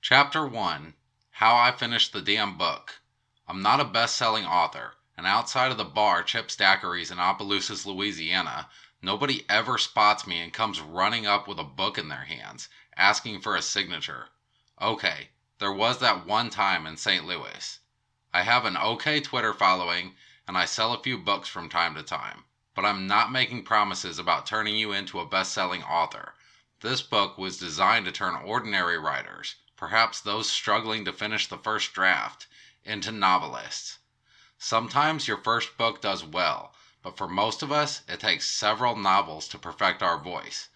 Chapter 1: How I Finished the Damn Book. I'm not a best-selling author, and outside of the bar Chip's Daiquiris in Opelousas, Louisiana, nobody ever spots me and comes running up with a book in their hands, asking for a signature. Okay, there was that one time in St. Louis. I have an okay Twitter following, and I sell a few books from time to time, but I'm not making promises about turning you into a best-selling author. This book was designed to turn ordinary writers, perhaps those struggling to finish the first draft, into novelists. Sometimes your first book does well, but for most of us, it takes several novels to perfect our voice.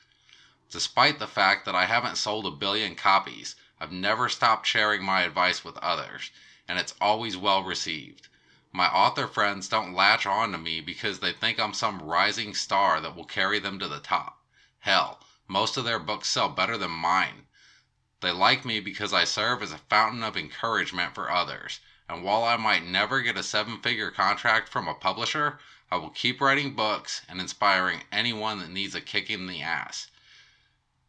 Despite the fact that I haven't sold 1 billion copies, I've never stopped sharing my advice with others, and it's always well received. My author friends don't latch on to me because they think I'm some rising star that will carry them to the top. Hell, most of their books sell better than mine. They like me because I serve as a fountain of encouragement for others, and while I might never get a 7-figure contract from a publisher, I will keep writing books and inspiring anyone that needs a kick in the ass.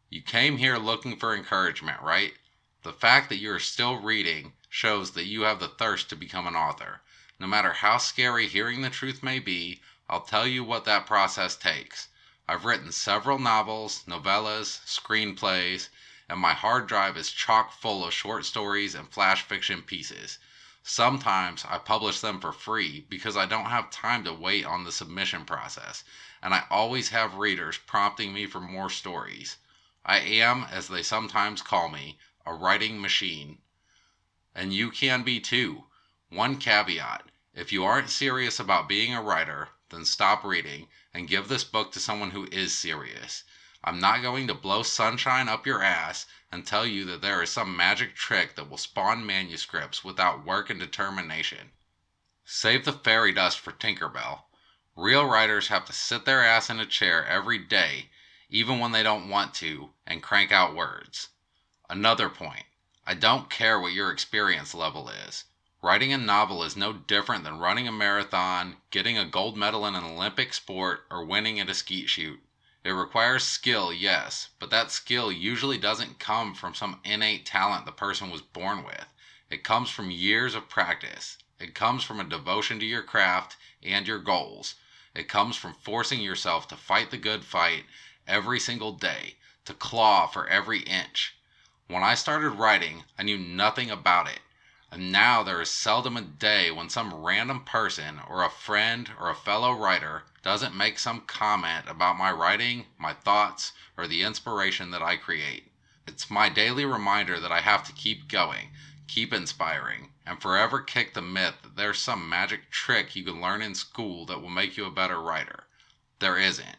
You came here looking for encouragement, right? The fact that you are still reading shows that you have the thirst to become an author. No matter how scary hearing the truth may be, I'll tell you what that process takes. I've written several novels, novellas, screenplays, and my hard drive is chock full of short stories and flash fiction pieces. Sometimes I publish them for free because I don't have time to wait on the submission process, and I always have readers prompting me for more stories. I am, as they sometimes call me, a writing machine. And you can be too. One caveat: if you aren't serious about being a writer, then stop reading and give this book to someone who is serious. I'm not going to blow sunshine up your ass and tell you that there is some magic trick that will spawn manuscripts without work and determination. Save the fairy dust for Tinkerbell. Real writers have to sit their ass in a chair every day, even when they don't want to, and crank out words. Another point: I don't care what your experience level is. Writing a novel is no different than running a marathon, getting a gold medal in an Olympic sport, or winning at a skeet shoot. It requires skill, yes, but that skill usually doesn't come from some innate talent the person was born with. It comes from years of practice. It comes from a devotion to your craft and your goals. It comes from forcing yourself to fight the good fight every single day, to claw for every inch. When I started writing, I knew nothing about it, and now there is seldom a day when some random person or a friend or a fellow writer doesn't make some comment about my writing, my thoughts, or the inspiration that I create. It's my daily reminder that I have to keep going, keep inspiring, and forever kick the myth that there's some magic trick you can learn in school that will make you a better writer. There isn't.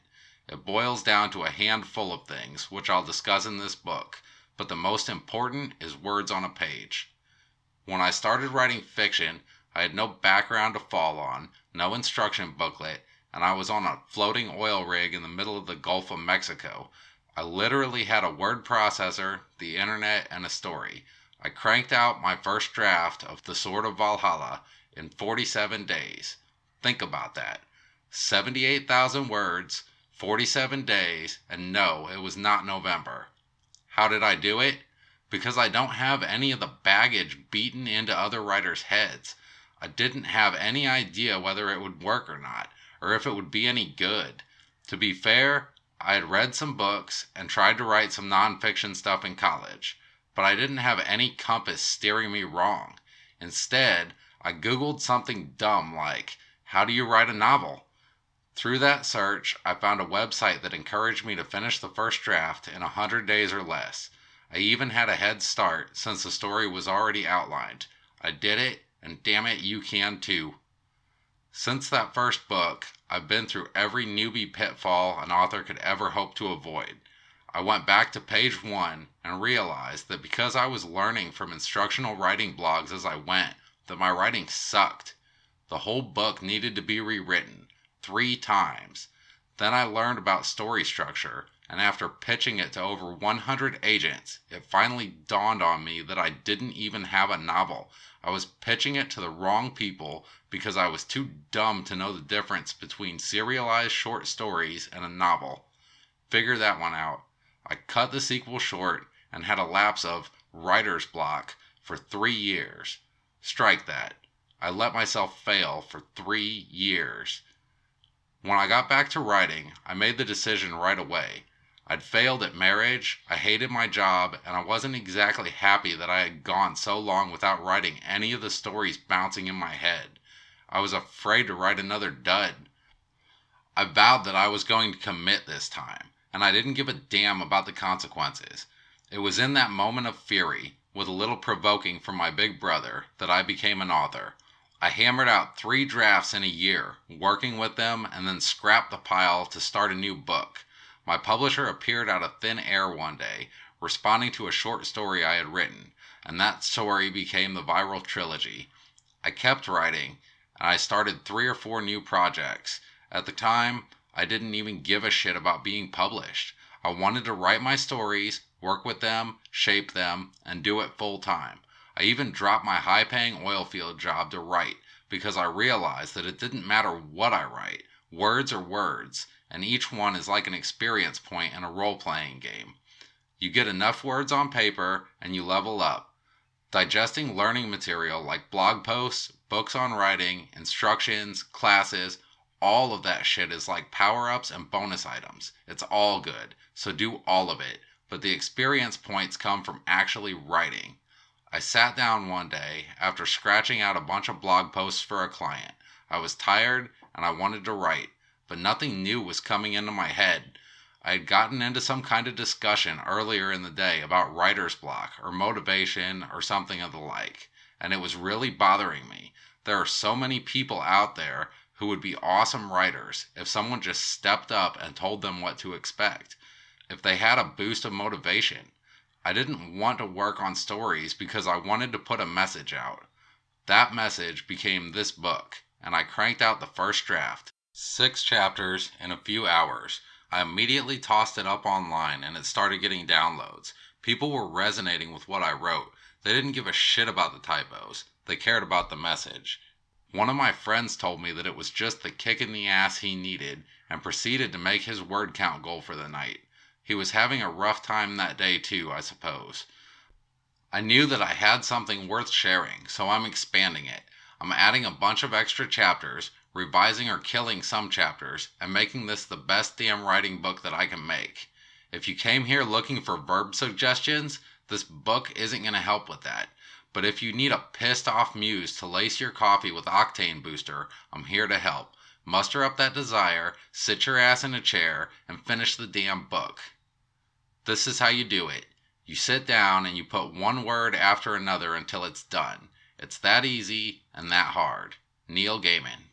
It boils down to a handful of things, which I'll discuss in this book, but the most important is words on a page. When I started writing fiction, I had no background to fall on, no instruction booklet, and I was on a floating oil rig in the middle of the Gulf of Mexico. I literally had a word processor, the internet, and a story. I cranked out my first draft of The Sword of Valhalla in 47 days. Think about that. 78,000 words, 47 days, and no, it was not November. How did I do it? Because I don't have any of the baggage beaten into other writers' heads. I didn't have any idea whether it would work or not, or if it would be any good. To be fair, I had read some books and tried to write some nonfiction stuff in college, but I didn't have any compass steering me wrong. Instead, I Googled something dumb like, how do you write a novel? Through that search, I found a website that encouraged me to finish the first draft in 100 days or less. I even had a head start since the story was already outlined. I did it, and damn it, you can too. Since that first book, I've been through every newbie pitfall an author could ever hope to avoid. I went back to page 1 and realized that because I was learning from instructional writing blogs as I went, that my writing sucked. The whole book needed to be rewritten 3 times. Then I learned about story structure, and after pitching it to over 100 agents, it finally dawned on me that I didn't even have a novel. I was pitching it to the wrong people because I was too dumb to know the difference between serialized short stories and a novel. Figure that one out. I cut the sequel short and had a lapse of writer's block for 3 years. Strike that. I let myself fail for 3 years. When I got back to writing, I made the decision right away. I'd failed at marriage, I hated my job, and I wasn't exactly happy that I had gone so long without writing any of the stories bouncing in my head. I was afraid to write another dud. I vowed that I was going to commit this time, and I didn't give a damn about the consequences. It was in that moment of fury, with a little provoking from my big brother, that I became an author. I hammered out 3 drafts in a year, working with them, and then scrapped the pile to start a new book. My publisher appeared out of thin air one day, responding to a short story I had written, and that story became the viral trilogy. I kept writing, and I started 3 or 4 new projects. At the time, I didn't even give a shit about being published. I wanted to write my stories, work with them, shape them, and do it full time. I even dropped my high-paying oil field job to write because I realized that it didn't matter what I write. Words are words, and each one is like an experience point in a role-playing game. You get enough words on paper, and you level up. Digesting learning material like blog posts, books on writing, instructions, classes, all of that shit is like power-ups and bonus items. It's all good, so do all of it, but the experience points come from actually writing. I sat down one day after scratching out a bunch of blog posts for a client. I was tired and I wanted to write, but nothing new was coming into my head. I had gotten into some kind of discussion earlier in the day about writer's block or motivation or something of the like, and it was really bothering me. There are so many people out there who would be awesome writers if someone just stepped up and told them what to expect, if they had a boost of motivation. I didn't want to work on stories because I wanted to put a message out. That message became this book, and I cranked out the first draft. 6 chapters in a few hours. I immediately tossed it up online and it started getting downloads. People were resonating with what I wrote. They didn't give a shit about the typos. They cared about the message. One of my friends told me that it was just the kick in the ass he needed and proceeded to make his word count goal for the night. He was having a rough time that day too, I suppose. I knew that I had something worth sharing, so I'm expanding it. I'm adding a bunch of extra chapters, revising or killing some chapters, and making this the best damn writing book that I can make. If you came here looking for verb suggestions, this book isn't going to help with that. But if you need a pissed off muse to lace your coffee with Octane Booster, I'm here to help. Muster up that desire, sit your ass in a chair, and finish the damn book. This is how you do it. You sit down and you put one word after another until it's done. It's that easy and that hard. Neil Gaiman.